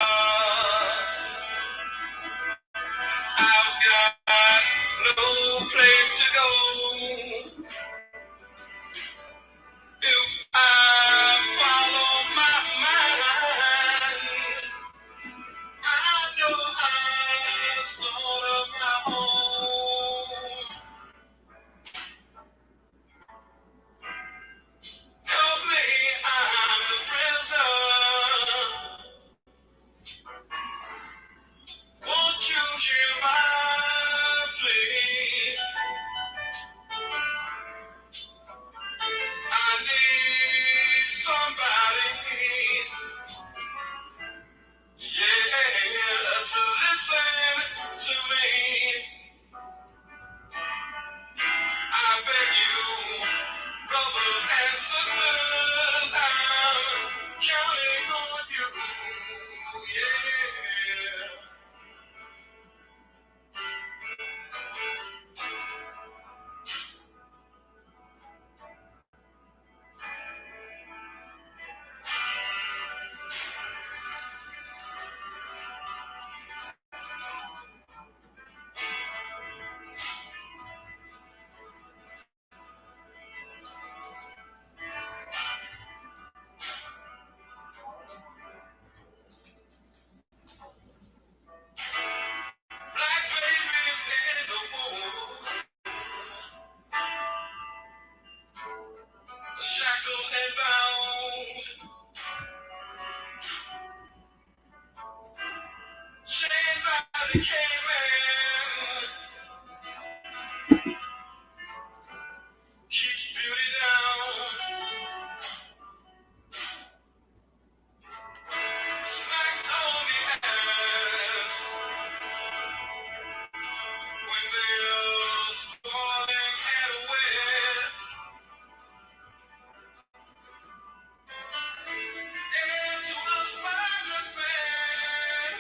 I've got no place to go if I follow my mind. I know I slaughter my home. Help me, I'm the prisoner. Won't you hear my plea? I need somebody, yeah, to listen to me. I beg you, brothers and sisters, I'm counting on you, yeah. Black babies in the womb, shackled and bound, chained by the caveman, keeps beauty down, smacked on the ass when they're spoiling and wet. And to a spineless man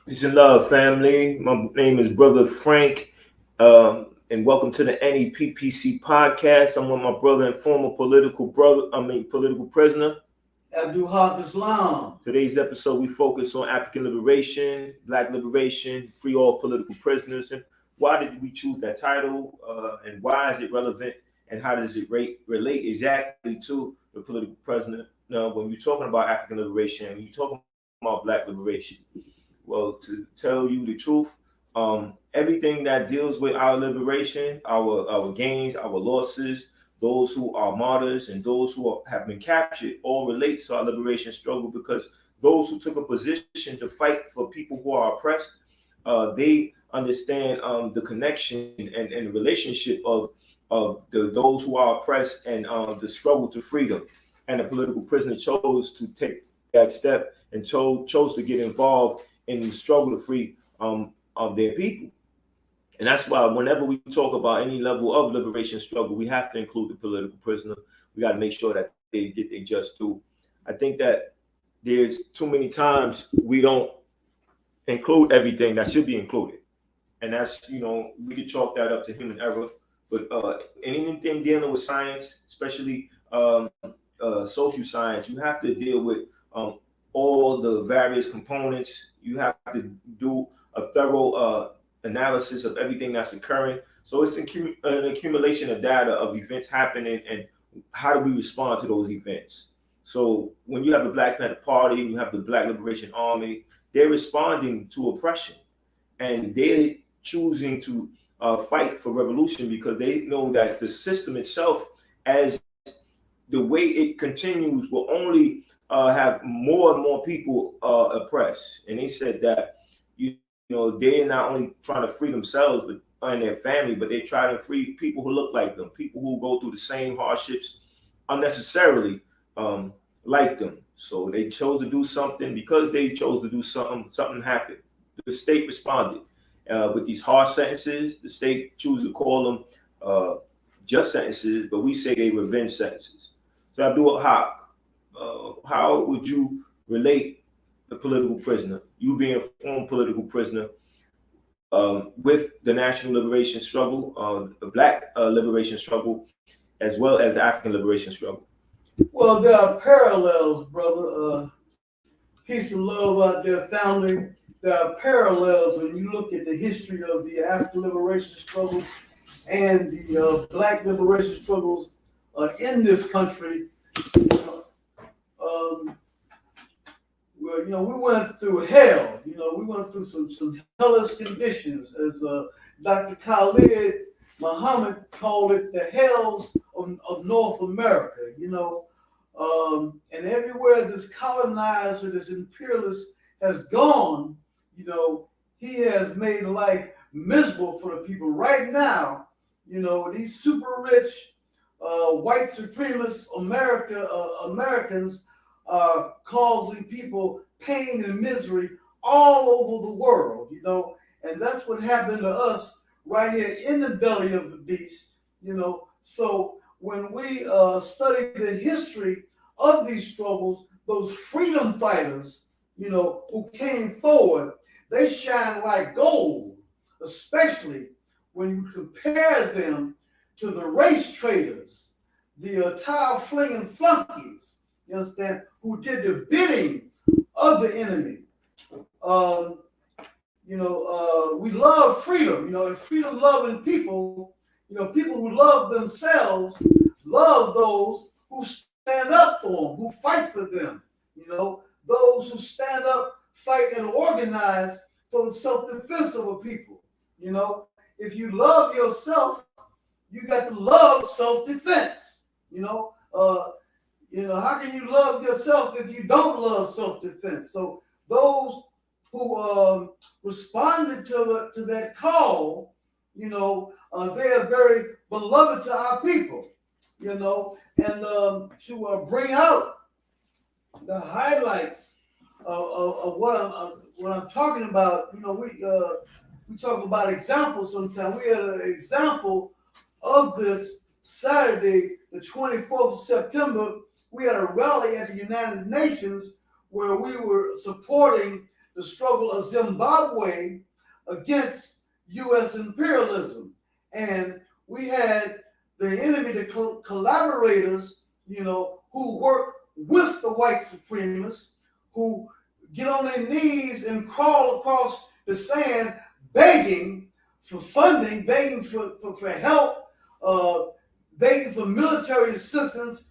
Peace and love, family. My name is Brother Frank, and welcome to the NEPPC podcast. I'm with my brother and former political prisoner. Abdul Haq Islam. Today's episode, we focus on African liberation, Black liberation, free all political prisoners, and why did we choose that title, and why is it relevant, and how does it relate exactly to the political prisoner? Now, when you're talking about African liberation, when you're talking about Black liberation, well, to tell you the truth, everything that deals with our liberation, our gains, our losses, those who are martyrs and those who have been captured, all relates to our liberation struggle because those who took a position to fight for people who are oppressed, they understand the connection and the relationship of those who are oppressed and the struggle to freedom. And the political prisoner chose to take that step and chose to get involved in the struggle to free of their people. And that's why whenever we talk about any level of liberation struggle, we have to include the political prisoner. We got to make sure that they get their just due. I think that there's too many times we don't include everything that should be included. And that's, we could chalk that up to human error. But anything dealing with science, especially social science, you have to deal with all the various components. You have to do a thorough analysis of everything that's occurring. So it's an accumulation of data of events happening and how do we respond to those events. So when you have the Black Panther Party, you have the Black Liberation Army, they're responding to oppression and they're choosing to fight for revolution because they know that the system itself, as the way it continues, will only have more and more people oppressed. And they said that they're not only trying to free themselves but and their family, but they try to free people who look like them, people who go through the same hardships unnecessarily like them. So they chose to do something. Because they chose to do something, something happened. The state responded with these harsh sentences. The state choose to call them just sentences, but we say they revenge sentences. So Abdul Haq, how would you relate the political prisoner, you being a former political prisoner, with the national liberation struggle, the Black liberation struggle, as well as the African liberation struggle? Well, there are parallels, brother. Peace and love out there, family. There are parallels when you look at the history of the African liberation struggles and the Black liberation struggles in this country. Um, well, we went through hell. We went through some hellish conditions, as Dr. Khalid Muhammad called it, the hells of North America. And everywhere this colonizer, this imperialist has gone, he has made life miserable for the people. Right now, these super rich white supremacist Americans are causing people pain and misery all over the world, and that's what happened to us right here in the belly of the beast, So when we study the history of these struggles, those freedom fighters, who came forward, they shine like gold, especially when you compare them to the race traders, the tile flinging flunkies, you understand, who did the bidding of the enemy. We love freedom, and freedom loving people, people who love themselves, love those who stand up for them, who fight for them, those who stand up, fight, and organize for the self-defense of a people. If you love yourself, you got to love self-defense. How can you love yourself if you don't love self-defense? So those who responded to that call, they are very beloved to our people, and to bring out the highlights of what I'm talking about. We talk about examples sometimes. We had an example of this Saturday, the 24th of September. We had a rally at the United Nations where we were supporting the struggle of Zimbabwe against U.S. imperialism. And we had the enemy, the collaborators, who work with the white supremacists, who get on their knees and crawl across the sand, begging for funding, begging for help, begging for military assistance,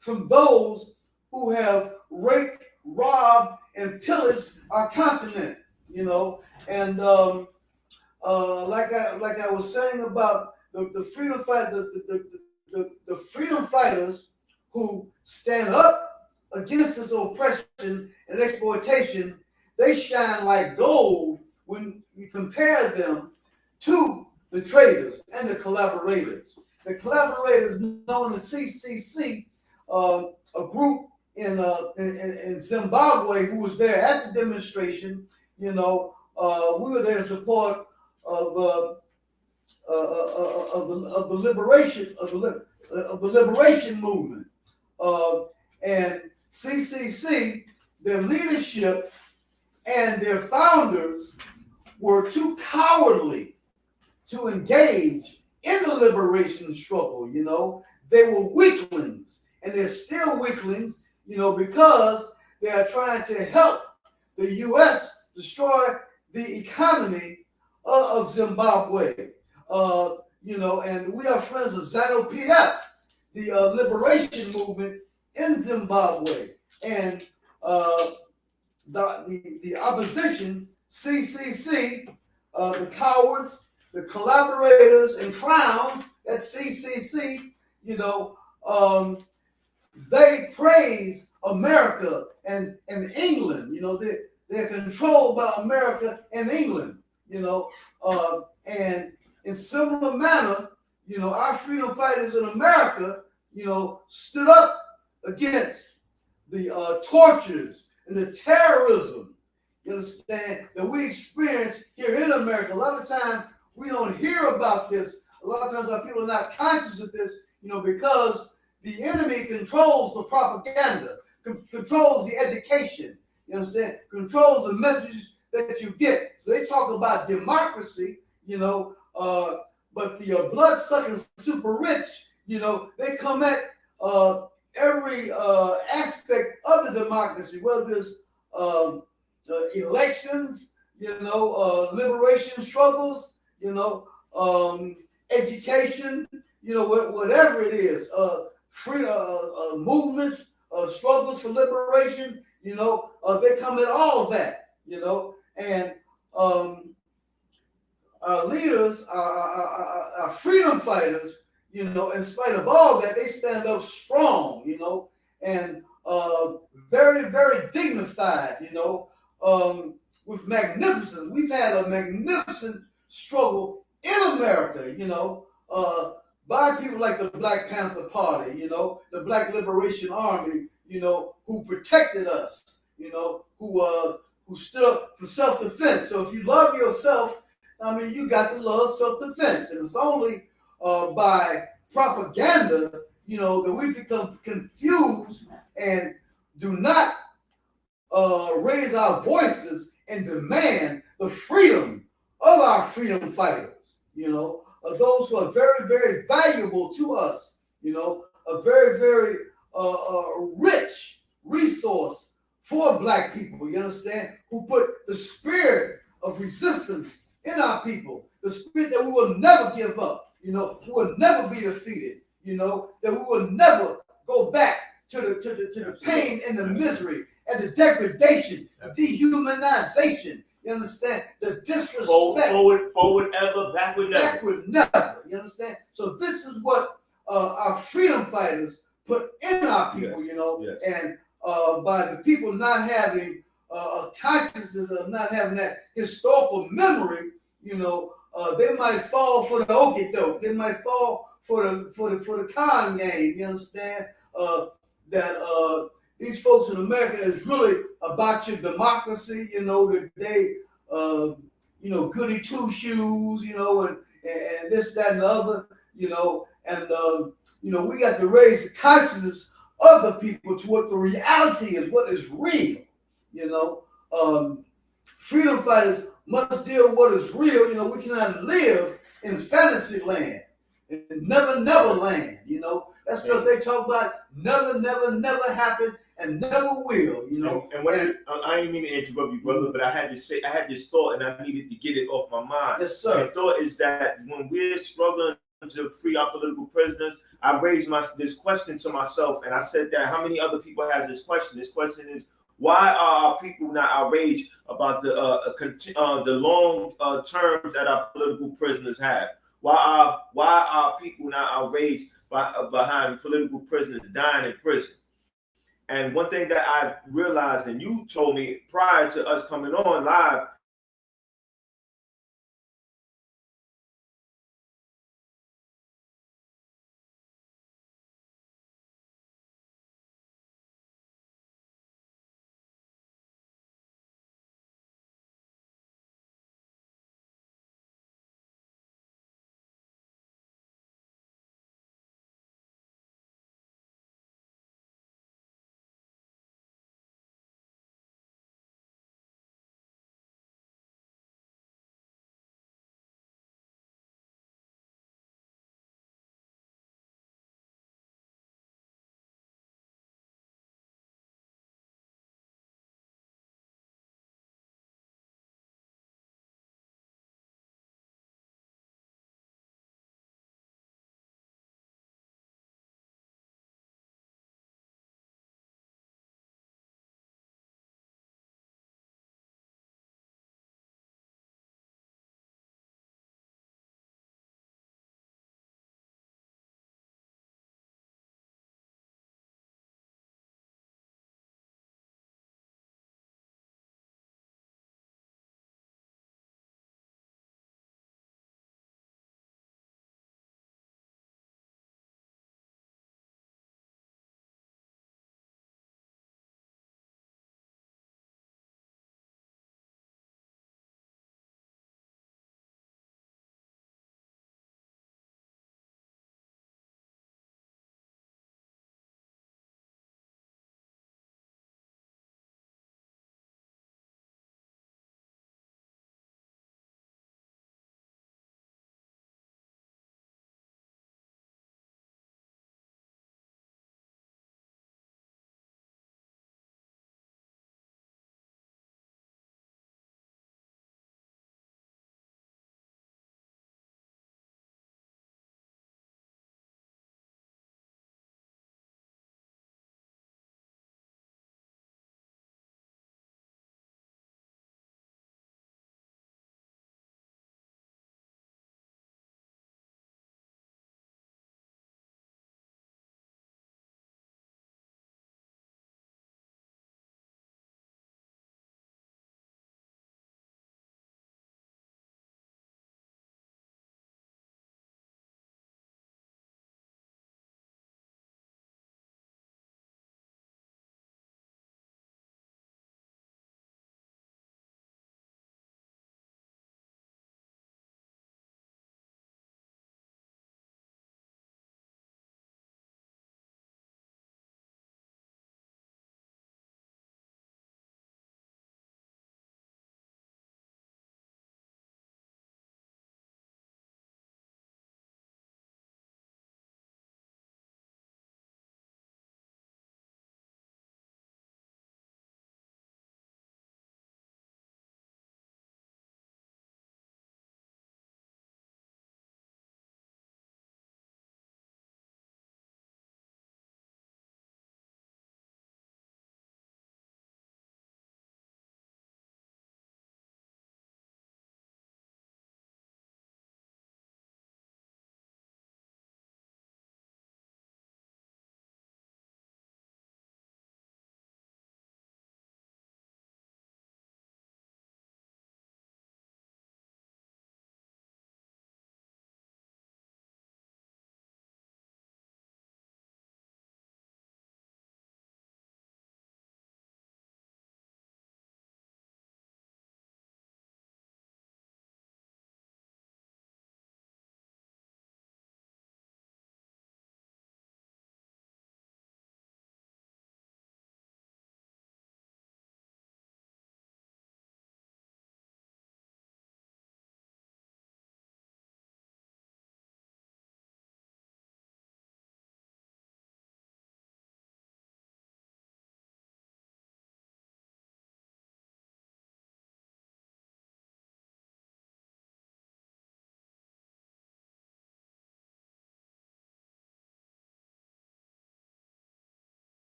from those who have raped, robbed, and pillaged our continent, and like I was saying about the freedom fight, the freedom fighters who stand up against this oppression and exploitation, they shine like gold when you compare them to the traders and the collaborators. The collaborators known as CCC, a group in Zimbabwe who was there at the demonstration. We were there in support of the liberation movement, and CCC, their leadership and their founders were too cowardly to engage in the liberation struggle. They were weaklings, and they're still weaklings, because they are trying to help the U.S. destroy the economy of Zimbabwe. And we are friends of ZANU-PF, the liberation movement in Zimbabwe, and the opposition, CCC, the cowards, the collaborators and clowns at CCC, they praise America and England. They're controlled by America and England. And in similar manner, our freedom fighters in America, stood up against the tortures and the terrorism, you understand, that we experience here in America. A lot of times we don't hear about this. A lot of times our people are not conscious of this, because the enemy controls the propaganda, controls the education, you understand, controls the message that you get. So they talk about democracy, but the blood-sucking super rich, they come at every aspect of the democracy, whether it's elections, liberation struggles, education, whatever it is, free movements, struggles for liberation, they come at all of that, and our leaders, our freedom fighters, in spite of all that, they stand up strong, and very, very dignified, with magnificence. We've had a magnificent struggle in America, by people like the Black Panther Party, the Black Liberation Army, who protected us, who stood up for self-defense. So if you love yourself, you got to love self-defense. And it's only by propaganda, that we become confused and do not raise our voices and demand the freedom of our freedom fighters, those who are very, very valuable to us, a very, very rich resource for Black people, you understand, who put the spirit of resistance in our people, the spirit that we will never give up, we will never be defeated, that we will never go back to the pain and the misery and the degradation, dehumanization. You understand? The disrespect. Forward ever, backward never. Backward never. You understand? So this is what our freedom fighters put in our people, Yes. and by the people not having a consciousness of not having that historical memory, they might fall for the okie doke. They might fall for the con game. You understand? That these folks in America is really about your democracy. That they, goody two shoes. And this, that, and the other. And we got to raise the consciousness of the people to what the reality is, what is real. freedom fighters must deal with what is real. You know, we cannot live in fantasy land, in never land. You know, that's what they talk about. Never happened and never will. You know, and when I didn't mean to interrupt you, brother, but I had this thought, and I needed to get it off my mind. yes, sir. The thought is that when we're struggling to free our political prisoners, I raised this question to myself, and I said that how many other people have this question? This question is, why are our people not outraged about the long terms that our political prisoners have? Why are people not outraged behind political prisoners dying in prison? And one thing that I realized, and you told me prior to us coming on live,